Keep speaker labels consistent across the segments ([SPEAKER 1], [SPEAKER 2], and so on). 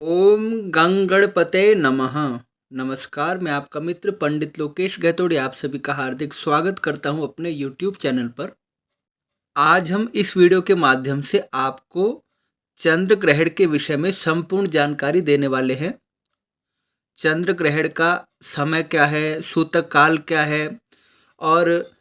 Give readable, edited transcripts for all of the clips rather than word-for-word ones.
[SPEAKER 1] ओम गंगणपते नमः। नमस्कार, मैं आपका मित्र पंडित लोकेश गहतोड़ी आप सभी का हार्दिक स्वागत करता हूं अपने यूट्यूब चैनल पर। आज हम इस वीडियो के माध्यम से आपको चंद्र ग्रहण के विषय में संपूर्ण जानकारी देने वाले हैं। चंद्र ग्रहण का समय क्या है, सूतक काल क्या है और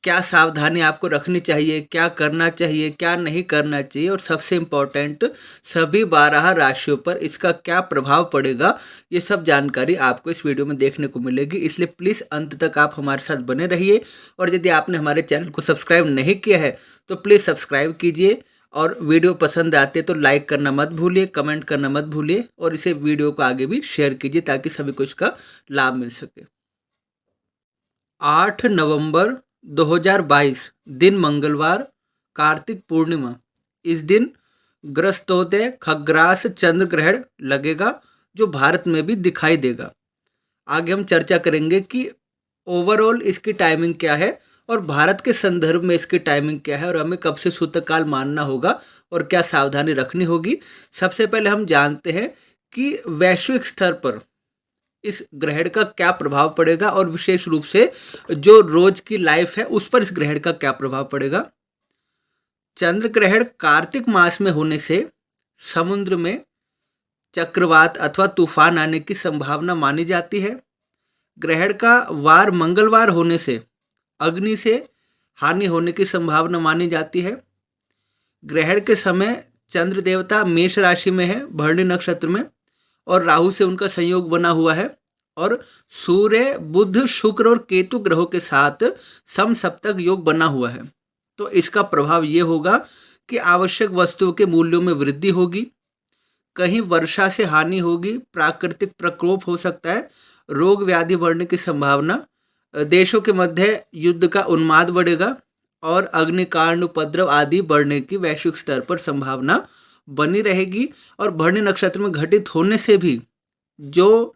[SPEAKER 1] क्या सावधानी आपको रखनी चाहिए, क्या करना चाहिए, क्या नहीं करना चाहिए और सबसे इम्पोर्टेंट सभी 12 राशियों पर इसका क्या प्रभाव पड़ेगा, ये सब जानकारी आपको इस वीडियो में देखने को मिलेगी। इसलिए प्लीज़ अंत तक आप हमारे साथ बने रहिए और यदि आपने हमारे चैनल को सब्सक्राइब नहीं किया है तो प्लीज़ सब्सक्राइब कीजिए और वीडियो पसंद आते तो लाइक करना मत भूलिए, कमेंट करना मत भूलिए और इसे वीडियो को आगे भी शेयर कीजिए ताकि सभी को इसका लाभ मिल सके। 8 नवंबर 2022 दिन मंगलवार, कार्तिक पूर्णिमा। इस दिन ग्रस्तोदय खग्रास चंद्र ग्रहण लगेगा जो भारत में भी दिखाई देगा। आगे हम चर्चा करेंगे कि ओवरऑल इसकी टाइमिंग क्या है और भारत के संदर्भ में इसकी टाइमिंग क्या है और हमें कब से सूतक काल मानना होगा और क्या सावधानी रखनी होगी। सबसे पहले हम जानते हैं कि वैश्विक स्तर पर इस ग्रहण का क्या प्रभाव पड़ेगा और विशेष रूप से जो रोज की लाइफ है उस पर इस ग्रहण का क्या प्रभाव पड़ेगा। चंद्र ग्रहण कार्तिक मास में होने से समुद्र में चक्रवात अथवा तूफान आने की संभावना मानी जाती है। ग्रहण का वार मंगलवार होने से अग्नि से हानि होने की संभावना मानी जाती है। ग्रहण के समय चंद्र देवता मेष राशि में है, भरणी नक्षत्र में, और राहु से उनका संयोग बना हुआ है और सूर्य बुध शुक्र और केतु ग्रहों के साथ समसप्तक योग बना हुआ है। तो इसका प्रभाव ये होगा कि आवश्यक वस्तुओं के मूल्यों में वृद्धि होगी, कहीं वर्षा से हानि होगी, प्राकृतिक प्रकोप हो सकता है, रोग व्याधि बढ़ने की संभावना, देशों के मध्य युद्ध का उन्माद बढ़ेगा और अग्निकांड उपद्रव आदि बढ़ने की वैश्विक स्तर पर संभावना बनी रहेगी। और भरणी नक्षत्र में घटित होने से भी जो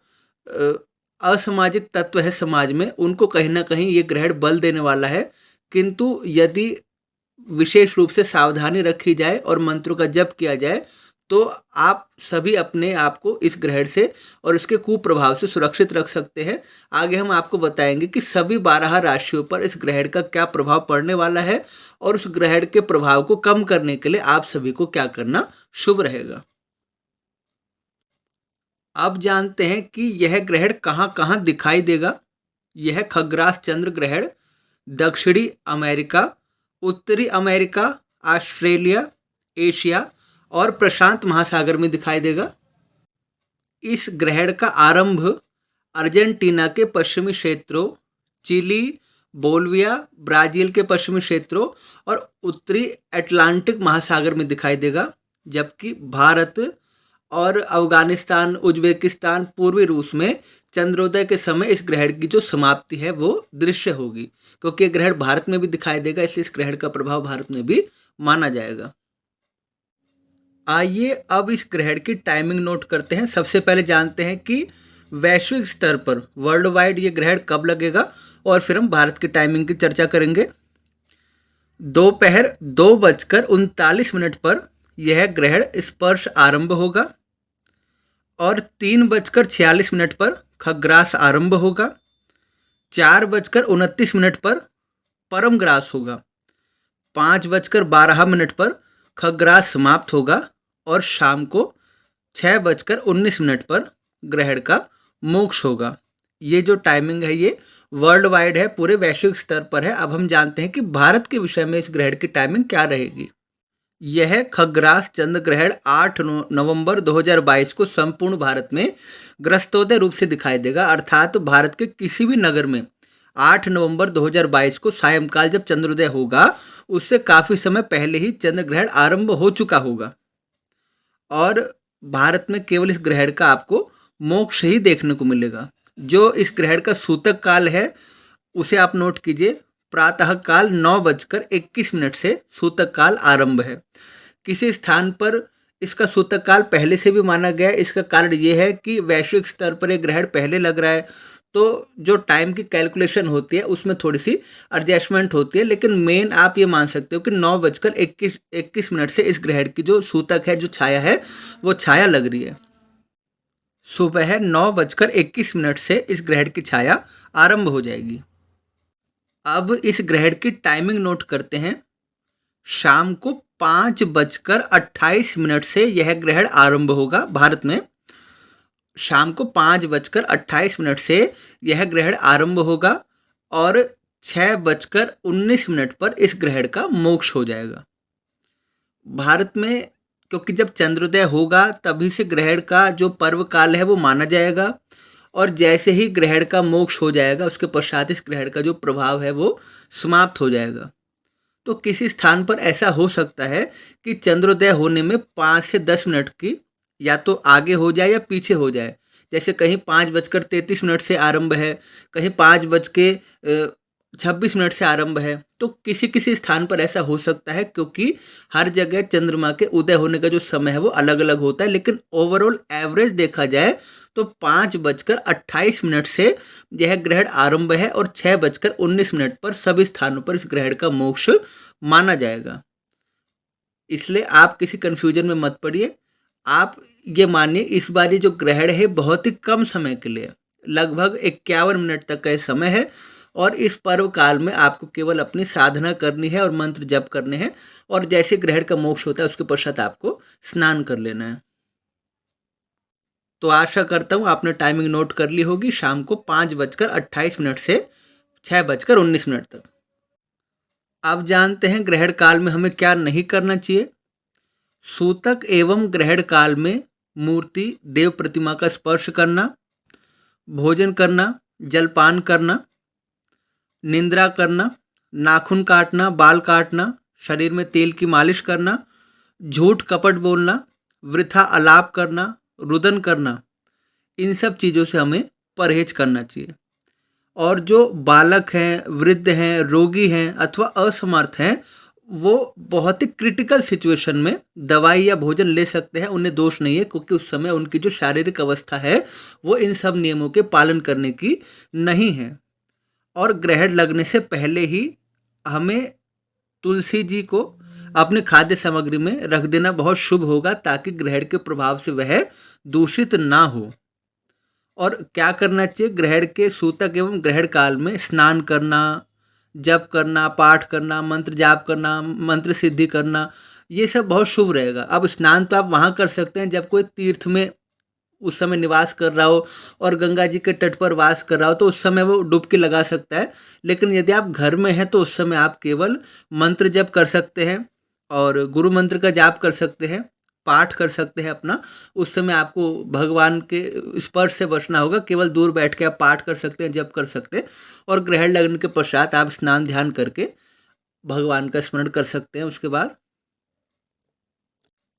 [SPEAKER 1] असामाजिक तत्व है समाज में उनको कहीं ना कहीं ये ग्रहण बल देने वाला है। किंतु यदि विशेष रूप से सावधानी रखी जाए और मंत्रों का जप किया जाए तो आप सभी अपने आप को इस ग्रहण से और इसके कुप्रभाव से सुरक्षित रख सकते हैं। आगे हम आपको बताएंगे कि सभी 12 राशियों पर इस ग्रहण का क्या प्रभाव पड़ने वाला है और उस ग्रहण के प्रभाव को कम करने के लिए आप सभी को क्या करना शुभ रहेगा। अब जानते हैं कि यह ग्रहण कहाँ कहाँ दिखाई देगा। यह खग्रास चंद्र ग्रहण दक्षिणी अमेरिका, उत्तरी अमेरिका, ऑस्ट्रेलिया, एशिया और प्रशांत महासागर में दिखाई देगा। इस ग्रहण का आरंभ अर्जेंटीना के पश्चिमी क्षेत्रों, चिली, बोलिविया, ब्राज़ील के पश्चिमी क्षेत्रों और उत्तरी अटलांटिक महासागर में दिखाई देगा, जबकि भारत और अफगानिस्तान, उज्बेकिस्तान, पूर्वी रूस में चंद्रोदय के समय इस ग्रहण की जो समाप्ति है वो दृश्य होगी। क्योंकि ये ग्रहण भारत में भी दिखाई देगा इसलिए इस ग्रहण का प्रभाव भारत में भी माना जाएगा। आइए अब इस ग्रहण की टाइमिंग नोट करते हैं। सबसे पहले जानते हैं कि वैश्विक स्तर पर वर्ल्ड वाइड ये ग्रहण कब लगेगा और फिर हम भारत की टाइमिंग की चर्चा करेंगे। दोपहर 2:39 पर यह ग्रहण स्पर्श आरंभ होगा और 3:46 पर खग्रास आरंभ होगा। 4:29 पर परम ग्रास होगा। 5:12 पर खग्रास समाप्त होगा और शाम को 6:19 पर ग्रहण का मोक्ष होगा। ये जो टाइमिंग है ये वर्ल्ड वाइड है, पूरे वैश्विक स्तर पर है। अब हम जानते हैं कि भारत के विषय में इस ग्रहण की टाइमिंग क्या रहेगी। यह खग्रास चंद्र ग्रहण 8 नवंबर 2022 को संपूर्ण भारत में ग्रस्तोदय रूप से दिखाई देगा, अर्थात भारत के किसी भी नगर में 8 नवंबर 2022 को सायंकाल जब चंद्रोदय होगा उससे काफ़ी समय पहले ही चंद्र ग्रहण आरंभ हो चुका होगा और भारत में केवल इस ग्रहण का आपको मोक्ष ही देखने को मिलेगा। जो इस ग्रहण का सूतक काल है उसे आप नोट कीजिए। प्रातः काल 9:21 से सूतक काल आरंभ है। किसी स्थान पर इसका सूतक काल पहले से भी माना गया है। इसका कारण ये है कि वैश्विक स्तर पर एक ग्रहण पहले लग रहा है तो जो टाइम की कैलकुलेशन होती है उसमें थोड़ी सी एडजस्टमेंट होती है, लेकिन मेन आप ये मान सकते हो कि 9:21 से इस ग्रहण की जो सूतक है, जो छाया है, वो छाया लग रही है। सुबह 9:21 से इस ग्रहण की छाया आरंभ हो जाएगी। अब इस ग्रहण की टाइमिंग नोट करते हैं। शाम को 5:28 से यह ग्रहण आरंभ होगा भारत में। शाम को 5:28 से यह ग्रहण आरंभ होगा और 6:19 पर इस ग्रहण का मोक्ष हो जाएगा। भारत में क्योंकि जब चंद्रोदय होगा तभी से ग्रहण का जो पर्व काल है वो माना जाएगा, और जैसे ही ग्रहण का मोक्ष हो जाएगा उसके पश्चात इस ग्रहण का जो प्रभाव है वो समाप्त हो जाएगा। तो किसी स्थान पर ऐसा हो सकता है कि चंद्रोदय होने में 5 से 10 मिनट की या तो आगे हो जाए या पीछे हो जाए। जैसे कहीं 5:33 से आरंभ है, कहीं 5:26 से आरंभ है। तो किसी किसी स्थान पर ऐसा हो सकता है क्योंकि हर जगह चंद्रमा के उदय होने का जो समय है वो अलग अलग होता है, लेकिन ओवरऑल एवरेज देखा जाए तो 5:28 से यह ग्रहण आरंभ है और 6:19 पर सभी स्थानों पर इस ग्रहण का मोक्ष माना जाएगा। इसलिए आप किसी कंफ्यूजन में मत पड़िए। आप ये मानिए इस बार ये जो ग्रहण है बहुत ही कम समय के लिए, लगभग 51 मिनट तक का समय है, और इस पर्व काल में आपको केवल अपनी साधना करनी है और मंत्र जप करने हैं, और जैसे ग्रहण का मोक्ष होता है उसके पश्चात आपको स्नान कर लेना है। तो आशा करता हूँ आपने टाइमिंग नोट कर ली होगी। शाम को 5:28 से 6:19 तक। अब जानते हैं ग्रहण काल में हमें क्या नहीं करना चाहिए। सूतक एवं ग्रहण काल में मूर्ति देव प्रतिमा का स्पर्श करना, भोजन करना, जलपान करना, निंद्रा करना, नाखून काटना, बाल काटना, शरीर में तेल की मालिश करना, झूठ कपट बोलना, वृथा आलाप करना, रुदन करना, इन सब चीज़ों से हमें परहेज करना चाहिए। और जो बालक हैं, वृद्ध हैं, रोगी हैं अथवा असमर्थ हैं, वो बहुत ही क्रिटिकल सिचुएशन में दवाई या भोजन ले सकते हैं, उन्हें दोष नहीं है, क्योंकि उस समय उनकी जो शारीरिक अवस्था है वो इन सब नियमों के पालन करने की नहीं है। और ग्रहण लगने से पहले ही हमें तुलसी जी को अपने खाद्य सामग्री में रख देना बहुत शुभ होगा, ताकि ग्रहण के प्रभाव से वह दूषित ना हो। और क्या करना चाहिए, ग्रहण के सूतक एवं ग्रहण काल में स्नान करना, जप करना, पाठ करना, मंत्र जाप करना, मंत्र सिद्धि करना, ये सब बहुत शुभ रहेगा। अब स्नान तो आप वहाँ कर सकते हैं जब कोई तीर्थ में उस समय निवास कर रहा हो और गंगा जी के तट पर वास कर रहा हो, तो उस समय वो डुबकी लगा सकता है। लेकिन यदि आप घर में हैं तो उस समय आप केवल मंत्र जप कर सकते हैं और गुरु मंत्र का जाप कर सकते हैं, पाठ कर सकते हैं अपना। उस समय आपको भगवान के स्पर्श से बचना होगा, केवल दूर बैठ के आप पाठ कर सकते हैं, जप कर सकते हैं, और ग्रहण लगने के पश्चात आप स्नान ध्यान करके भगवान का स्मरण कर सकते हैं। उसके बाद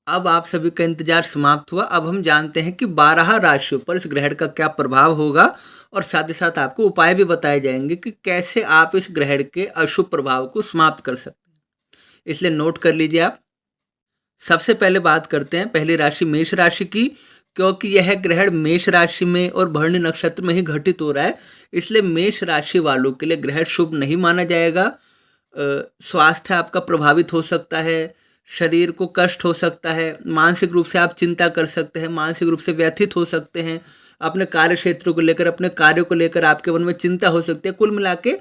[SPEAKER 1] अब आप सभी का इंतजार समाप्त हुआ। अब हम जानते हैं कि 12 राशियों पर इस ग्रहण का क्या प्रभाव होगा, और साथ ही साथ आपको उपाय भी बताए जाएंगे कि कैसे आप इस ग्रहण के अशुभ प्रभाव को समाप्त कर सकते हैं। इसलिए नोट कर लीजिए आप। सबसे पहले बात करते हैं पहली राशि मेष राशि की। क्योंकि यह ग्रहण मेष राशि में और भरणी नक्षत्र में ही घटित हो रहा है, इसलिए मेष राशि वालों के लिए ग्रहण शुभ नहीं माना जाएगा। स्वास्थ्य आपका प्रभावित हो सकता है, शरीर को कष्ट हो सकता है, मानसिक रूप से आप चिंता कर सकते हैं, मानसिक रूप से व्यथित हो सकते हैं, अपने कार्य क्षेत्र को लेकर, अपने कार्यों को लेकर आपके मन में चिंता हो सकती है। कुल मिला के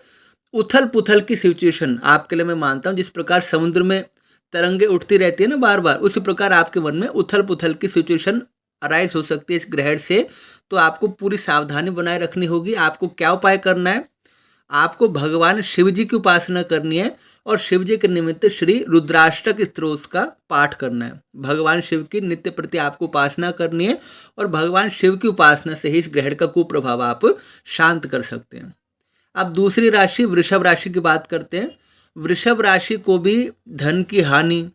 [SPEAKER 1] उथल पुथल की सिचुएशन आपके लिए मैं मानता हूँ। जिस प्रकार समुद्र में तरंगे उठती रहती है ना बार बार, उसी प्रकार आपके मन में उथल पुथल की सिचुएशन अराइज हो सकती है इस ग्रहण से। तो आपको पूरी सावधानी बनाए रखनी होगी। आपको क्या उपाय करना है, आपको भगवान शिव जी की उपासना करनी है और शिव जी के निमित्त श्री रुद्राष्टक स्तोत्र का पाठ करना है। भगवान शिव की नित्य प्रति आपको उपासना करनी है, और भगवान शिव की उपासना से ही इस ग्रहण का कुप्रभाव आप शांत कर सकते हैं। अब दूसरी राशि वृषभ राशि की बात करते हैं। वृषभ राशि को भी धन की हानि,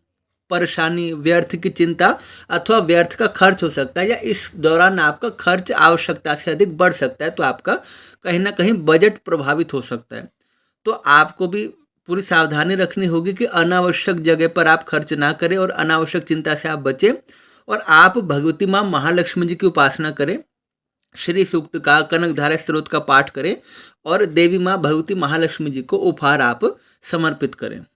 [SPEAKER 1] परेशानी, व्यर्थ की चिंता अथवा व्यर्थ का खर्च हो सकता है, या इस दौरान आपका खर्च आवश्यकता से अधिक बढ़ सकता है। तो आपका कहीं ना कहीं बजट प्रभावित हो सकता है। तो आपको भी पूरी सावधानी रखनी होगी कि अनावश्यक जगह पर आप खर्च ना करें और अनावश्यक चिंता से आप बचें। और आप भगवती माँ महालक्ष्मी जी की उपासना करें, श्री सूक्त का, कनकधारा स्त्रोत का पाठ करें, और देवी माँ भगवती महालक्ष्मी जी को उपहार आप समर्पित करें।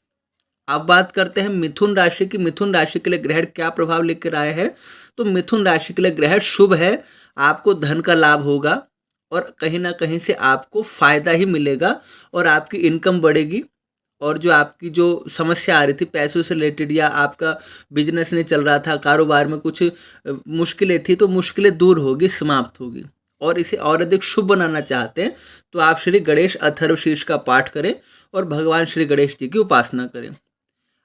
[SPEAKER 1] अब बात करते हैं मिथुन राशि की। मिथुन राशि के लिए ग्रहण क्या प्रभाव लेकर आए हैं? तो मिथुन राशि के लिए ग्रहण शुभ है। आपको धन का लाभ होगा और कहीं ना कहीं से आपको फायदा ही मिलेगा और आपकी इनकम बढ़ेगी। और जो आपकी जो समस्या आ रही थी पैसों से रिलेटेड, या आपका बिजनेस नहीं चल रहा था, कारोबार में कुछ मुश्किलें थी, तो मुश्किलें दूर होगी, समाप्त होगी। और इसे और अधिक शुभ बनाना चाहते हैं तो आप श्री गणेश अथर्वशीर्ष का पाठ करें और भगवान श्री गणेश जी की उपासना करें।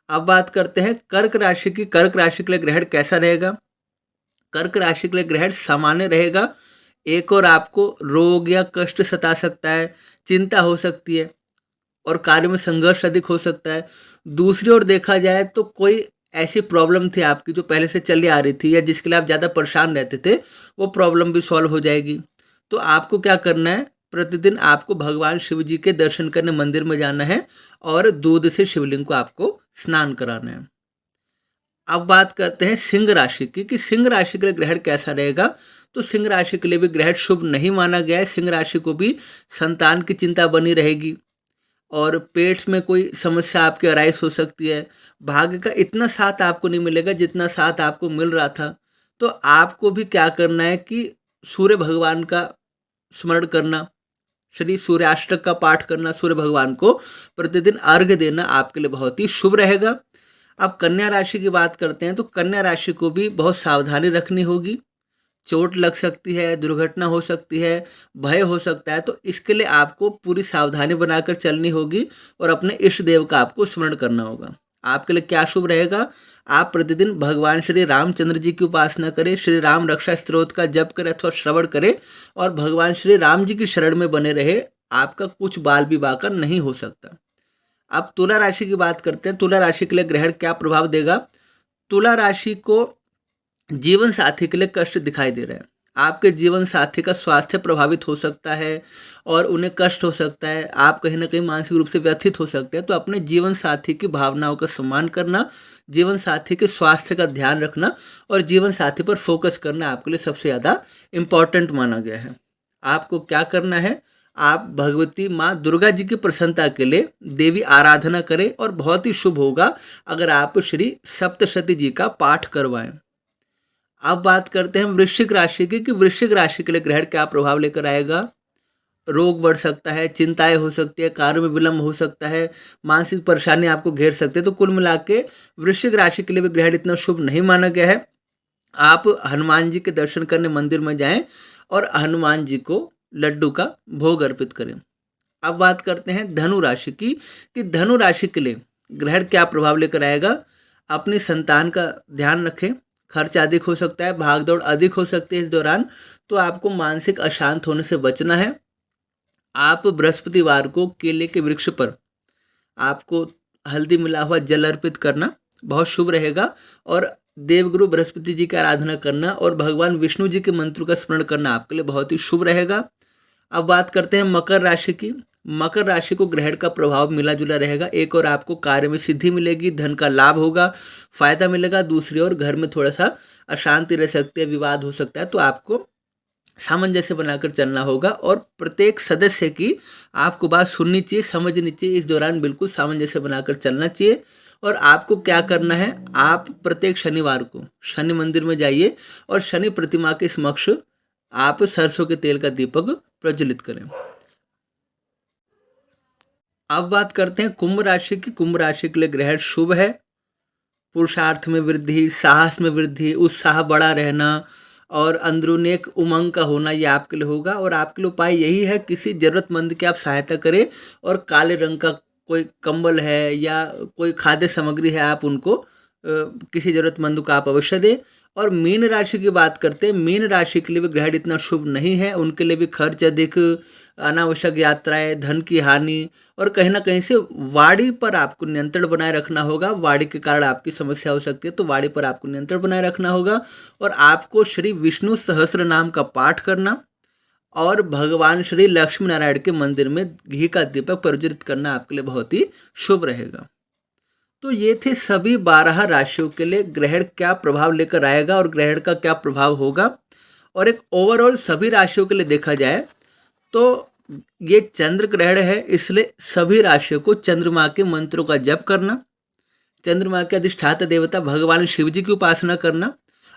[SPEAKER 1] अब बात करते हैं कर्क राशि की। कर्क राशि के लिए ग्रहण कैसा रहेगा? कर्क राशि के लिए ग्रहण सामान्य रहेगा। एक और आपको रोग या कष्ट सता सकता है, चिंता हो सकती है और कार्य में संघर्ष अधिक हो सकता है। दूसरी ओर देखा जाए तो कोई ऐसी प्रॉब्लम थी आपकी जो पहले से चली आ रही थी या जिसके लिए आप ज़्यादा परेशान रहते थे, वो प्रॉब्लम भी सॉल्व हो जाएगी। तो आपको क्या करना है, प्रतिदिन आपको भगवान शिव जी के दर्शन करने मंदिर में जाना है और दूध से शिवलिंग को आपको स्नान कराना है। अब बात करते हैं सिंह राशि की कि सिंह राशि के लिए ग्रहण कैसा रहेगा? तो सिंह राशि के लिए भी ग्रहण शुभ नहीं माना गया है। सिंह राशि को भी संतान की चिंता बनी रहेगी और पेट में कोई समस्या आपके अराइज हो सकती है। भाग्य का इतना साथ आपको नहीं मिलेगा जितना साथ आपको मिल रहा था। तो आपको भी क्या करना है कि सूर्य भगवान का स्मरण करना, श्री सूर्याष्टक का पाठ करना, सूर्य भगवान को प्रतिदिन अर्घ्य देना आपके लिए बहुत ही शुभ रहेगा। अब कन्या राशि की बात करते हैं तो कन्या राशि को भी बहुत सावधानी रखनी होगी। चोट लग सकती है, दुर्घटना हो सकती है, भय हो सकता है, तो इसके लिए आपको पूरी सावधानी बनाकर चलनी होगी और अपने इष्ट देव का आपको स्मरण करना होगा। आपके लिए क्या शुभ रहेगा? आप प्रतिदिन भगवान श्री रामचंद्र जी की उपासना करें, श्री राम रक्षा स्तोत्र का जप करें अथवा श्रवण करें और भगवान श्री राम जी की शरण में बने रहे। आपका कुछ बाल विवाह का नहीं हो सकता। अब तुला राशि की बात करते हैं। तुला राशि के लिए ग्रहण क्या प्रभाव देगा? तुला राशि को जीवन साथी के लिए कष्ट दिखाई दे रहे हैं। आपके जीवन साथी का स्वास्थ्य प्रभावित हो सकता है और उन्हें कष्ट हो सकता है। आप कहीं ना कहीं मानसिक रूप से व्यथित हो सकते हैं। तो अपने जीवन साथी की भावनाओं का सम्मान करना, जीवन साथी के स्वास्थ्य का ध्यान रखना और जीवन साथी पर फोकस करना आपके लिए सबसे ज़्यादा इम्पॉर्टेंट माना गया है। आपको क्या करना है? आप भगवती माँ दुर्गा जी की प्रसन्नता के लिए देवी आराधना करें और बहुत ही शुभ होगा अगर आप श्री सप्तशती जी का पाठ करवाएं। अब बात करते हैं वृश्चिक राशि की कि वृश्चिक राशि के लिए ग्रहण क्या प्रभाव लेकर आएगा। रोग बढ़ सकता है, चिंताएं हो सकती है, कार्य में विलंब हो सकता है, मानसिक परेशानी आपको घेर सकते हैं। तो कुल मिला के वृश्चिक राशि के लिए भी ग्रहण इतना शुभ नहीं माना गया है। आप हनुमान जी के दर्शन करने मंदिर में जाएं और हनुमान जी को लड्डू का भोग अर्पित करें। अब बात करते हैं धनु राशि की कि धनु राशि के लिए ग्रहण क्या प्रभाव लेकर आएगा। अपनी संतान का ध्यान रखें, खर्च अधिक हो सकता है, भागदौड़ अधिक हो सकती है इस दौरान, तो आपको मानसिक अशांत होने से बचना है। आप बृहस्पतिवार को केले के वृक्ष पर आपको हल्दी मिला हुआ जल अर्पित करना बहुत शुभ रहेगा और देवगुरु बृहस्पति जी की आराधना करना और भगवान विष्णु जी के मंत्र का स्मरण करना आपके लिए बहुत ही शुभ रहेगा। अब बात करते हैं मकर राशि की। मकर राशि को ग्रहण का प्रभाव मिला जुला रहेगा। एक और आपको कार्य में सिद्धि मिलेगी, धन का लाभ होगा, फायदा मिलेगा। दूसरी ओर घर में थोड़ा सा अशांति रह सकती है, विवाद हो सकता है। तो आपको सामंजस्य बनाकर चलना होगा और प्रत्येक सदस्य की आपको बात सुननी चाहिए, समझनी चाहिए। इस दौरान बिल्कुल सामंजस्य बनाकर चलना चाहिए। और आपको क्या करना है, आप प्रत्येक शनिवार को शनि मंदिर में जाइए और शनि प्रतिमा के समक्ष आप सरसों के तेल का दीपक प्रज्वलित करें। अब बात करते हैं कुंभ राशि की। कुंभ राशि के लिए ग्रहण शुभ है। पुरुषार्थ में वृद्धि, साहस में वृद्धि, उत्साह बढ़ा रहना और अंदरूनी एक उमंग का होना, ये आपके लिए होगा। और आपके लिए उपाय यही है, किसी ज़रूरतमंद की आप सहायता करें और काले रंग का कोई कंबल है या कोई खाद्य सामग्री है, आप उनको किसी ज़रूरतमंद को आप अवश्य दें। और मीन राशि की बात करते हैं। मीन राशि के लिए भी ग्रहण इतना शुभ नहीं है। उनके लिए भी खर्च अधिक, अनावश्यक यात्राएं, धन की हानि और कहीं ना कहीं से वाणी पर आपको नियंत्रण बनाए रखना होगा। वाणी के कारण आपकी समस्या हो सकती है, तो वाणी पर आपको नियंत्रण बनाए रखना होगा। और आपको श्री विष्णु सहस्त्र नाम का पाठ करना और भगवान श्री लक्ष्मी नारायण के मंदिर में घी का दीपक प्रज्वलित करना आपके लिए बहुत ही शुभ रहेगा। तो ये थे सभी 12 राशियों के लिए ग्रहण क्या प्रभाव लेकर आएगा और ग्रहण का क्या प्रभाव होगा। और एक ओवरऑल सभी राशियों के लिए देखा जाए तो ये चंद्र ग्रहण है, इसलिए सभी राशियों को चंद्रमा के मंत्रों का जप करना, चंद्रमा के अधिष्ठाता देवता भगवान शिव जी की उपासना करना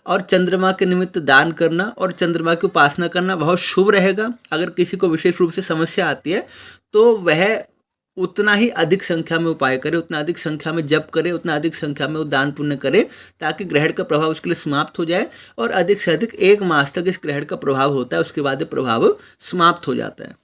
[SPEAKER 1] और चंद्रमा के निमित्त दान करना और चंद्रमा की उपासना करना बहुत शुभ रहेगा। अगर किसी को विशेष रूप से समस्या आती है तो वह उतना ही अधिक संख्या में उपाय करे, उतना अधिक संख्या में जप करे, उतना अधिक संख्या में वो दान पुण्य करे, ताकि ग्रहण का प्रभाव उसके लिए समाप्त हो जाए। और अधिक से अधिक 1 मास तक इस ग्रहण का प्रभाव होता है, उसके बाद ये प्रभाव समाप्त हो जाता है।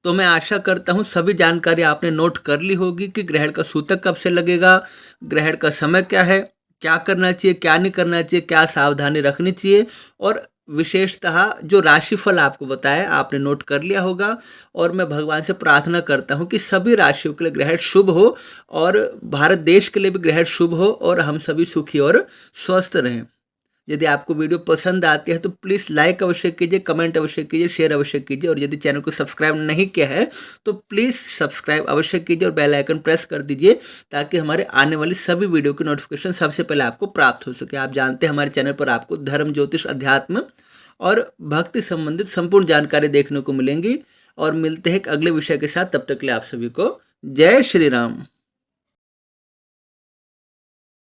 [SPEAKER 1] तो मैं आशा करता हूँ सभी जानकारी आपने नोट कर ली होगी कि ग्रहण का सूतक कब से लगेगा, ग्रहण का समय क्या है, क्या करना चाहिए, क्या नहीं करना चाहिए, क्या सावधानी रखनी चाहिए, और विशेषतः जो राशिफल आपको बताया आपने नोट कर लिया होगा। और मैं भगवान से प्रार्थना करता हूँ कि सभी राशियों के लिए ग्रहण शुभ हो और भारत देश के लिए भी ग्रहण शुभ हो और हम सभी सुखी और स्वस्थ रहें। यदि आपको वीडियो पसंद आती है तो प्लीज़ लाइक अवश्य कीजिए, कमेंट अवश्य कीजिए, शेयर अवश्य कीजिए, और यदि चैनल को सब्सक्राइब नहीं किया है तो प्लीज़ सब्सक्राइब अवश्य कीजिए और बेल आइकन प्रेस कर दीजिए, ताकि हमारे आने वाली सभी वीडियो की नोटिफिकेशन सबसे पहले आपको प्राप्त हो सके। आप जानते हैं हमारे चैनल पर आपको धर्म, ज्योतिष, अध्यात्म और भक्ति संबंधित संपूर्ण जानकारी देखने को मिलेंगी। और मिलते हैं एक अगले विषय के साथ, तब तक के लिए आप सभी को जय श्री राम।